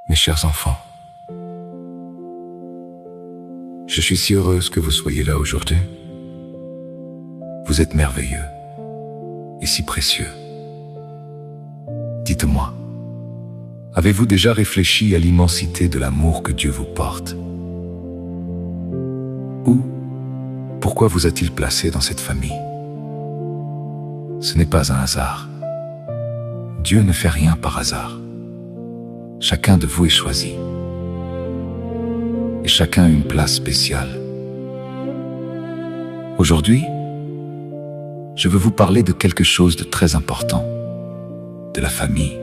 Mes chers enfants, je suis si heureuse que vous soyez là aujourd'hui. Vous êtes merveilleux et si précieux. Dites-moi, avez-vous déjà réfléchi à l'immensité de l'amour que Dieu vous porte? Ou pourquoi vous a-t-il placé dans cette famille? Ce n'est pas un hasard. Dieu ne fait rien par hasard. Chacun de vous est choisi. Et chacun a une place spéciale. Aujourd'hui, je veux vous parler de quelque chose de très important, de la famille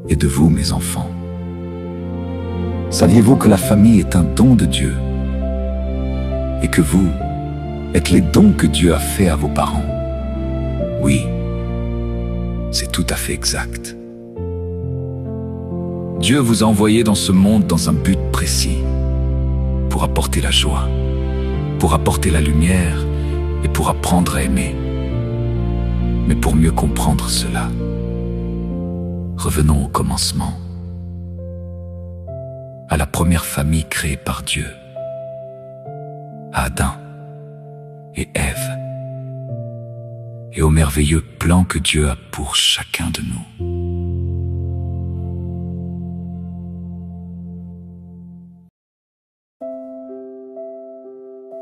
et de vous, mes enfants. Saviez-vous que la famille est un don de Dieu et que vous êtes les dons que Dieu a faits à vos parents? Oui, c'est tout à fait exact. Dieu vous a envoyé dans ce monde dans un but précis, pour apporter la joie, pour apporter la lumière et pour apprendre à aimer. Mais pour mieux comprendre cela, revenons au commencement, à la première famille créée par Dieu, à Adam et Ève, et au merveilleux plan que Dieu a pour chacun de nous.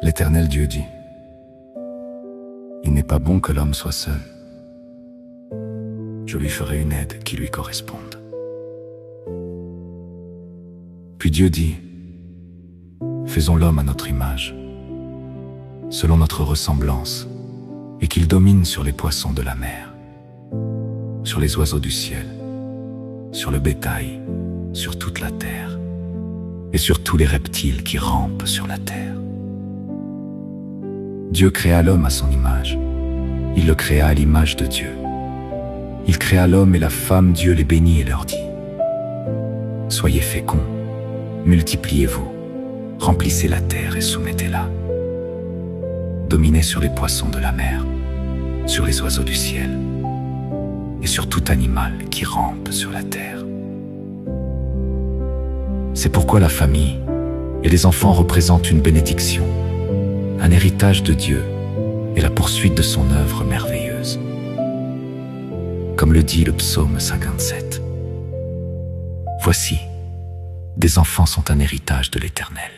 L'Éternel Dieu dit: il n'est pas bon que l'homme soit seul. Je lui ferai une aide qui lui corresponde. Puis Dieu dit: faisons l'homme à notre image, selon notre ressemblance, et qu'il domine sur les poissons de la mer, sur les oiseaux du ciel, sur le bétail, sur toute la terre, et sur tous les reptiles qui rampent sur la terre. Dieu créa l'homme à son image. Il le créa à l'image de Dieu. Il créa l'homme et la femme, Dieu les bénit et leur dit: soyez féconds, multipliez-vous, remplissez la terre et soumettez-la. Dominez sur les poissons de la mer, sur les oiseaux du ciel, et sur tout animal qui rampe sur la terre. C'est pourquoi la famille et les enfants représentent une bénédiction, un héritage de Dieu et la poursuite de son œuvre merveilleuse. Comme le dit le psaume 57. Voici, des enfants sont un héritage de l'Éternel.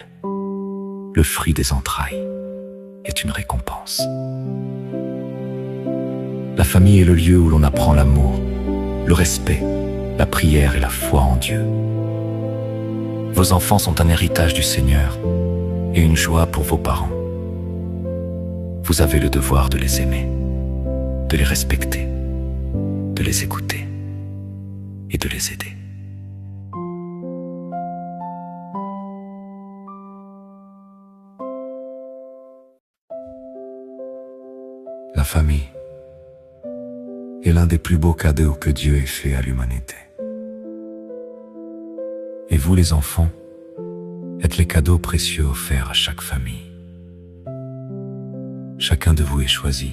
Le fruit des entrailles est une récompense. La famille est le lieu où l'on apprend l'amour, le respect, la prière et la foi en Dieu. Vos enfants sont un héritage du Seigneur et une joie pour vos parents. Vous avez le devoir de les aimer, de les respecter, de les écouter et de les aider. La famille est l'un des plus beaux cadeaux que Dieu ait fait à l'humanité. Et vous, les enfants, êtes les cadeaux précieux offerts à chaque famille. Chacun de vous est choisi,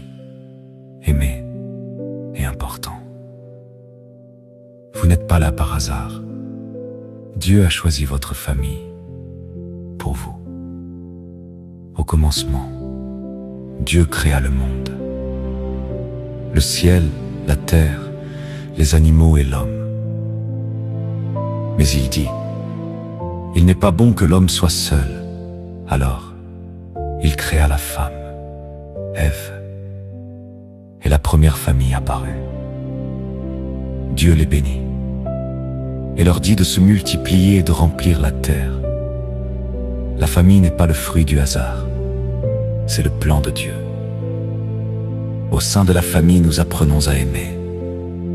aimé et important. Vous n'êtes pas là par hasard. Dieu a choisi votre famille pour vous. Au commencement, Dieu créa le monde, le ciel, la terre, les animaux et l'homme. Mais il dit: il n'est pas bon que l'homme soit seul. Alors, il créa la femme, Ève, et la première famille apparut. Dieu les bénit et leur dit de se multiplier et de remplir la terre. La famille n'est pas le fruit du hasard, c'est le plan de Dieu. Au sein de la famille, nous apprenons à aimer,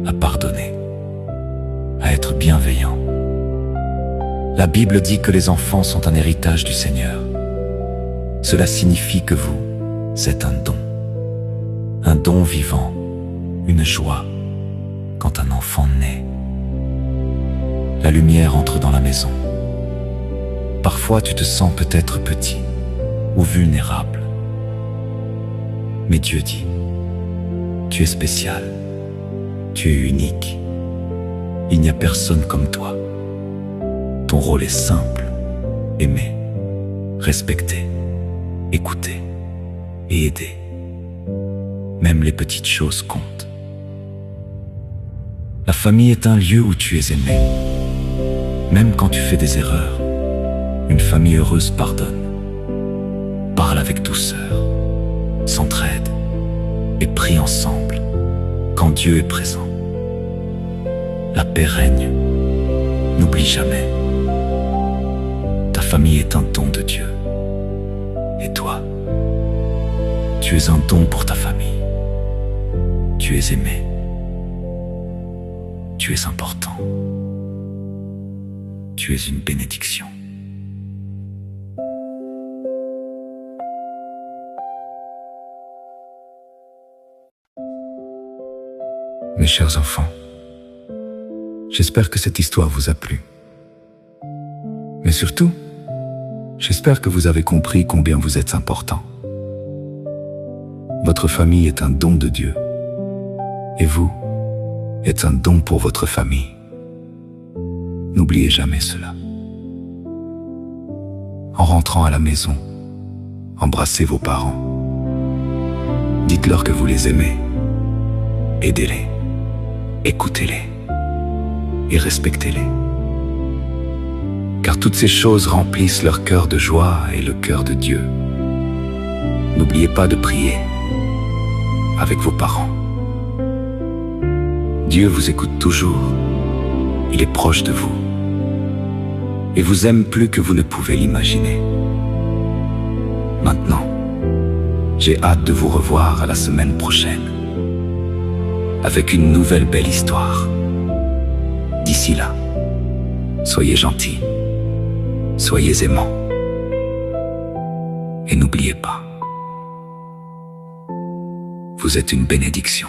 à pardonner, à être bienveillants. La Bible dit que les enfants sont un héritage du Seigneur. Cela signifie que vous êtes un don vivant, une joie quand un enfant naît. La lumière entre dans la maison. Parfois tu te sens peut-être petit ou vulnérable. Mais Dieu dit: tu es spécial, tu es unique. Il n'y a personne comme toi. Ton rôle est simple. Aimer, respecter, écouter et aider. Même les petites choses comptent. La famille est un lieu où tu es aimé. Même quand tu fais des erreurs, une famille heureuse pardonne. Parle avec douceur, s'entraide et prie ensemble quand Dieu est présent. La paix règne. N'oublie jamais. Ta famille est un don de Dieu. Et toi, tu es un don pour ta famille. Tu es aimé. Tu es important. Tu es une bénédiction. Mes chers enfants, j'espère que cette histoire vous a plu. Mais surtout, j'espère que vous avez compris combien vous êtes important. Votre famille est un don de Dieu. Et vous êtes un don pour votre famille. N'oubliez jamais cela. En rentrant à la maison, embrassez vos parents. Dites-leur que vous les aimez. Aidez-les. Écoutez-les et respectez-les. Car toutes ces choses remplissent leur cœur de joie et le cœur de Dieu. N'oubliez pas de prier avec vos parents. Dieu vous écoute toujours. Il est proche de vous et vous aime plus que vous ne pouvez l'imaginer. Maintenant, j'ai hâte de vous revoir à la semaine prochaine avec une nouvelle belle histoire. D'ici là, soyez gentils, soyez aimants. Et n'oubliez pas, vous êtes une bénédiction.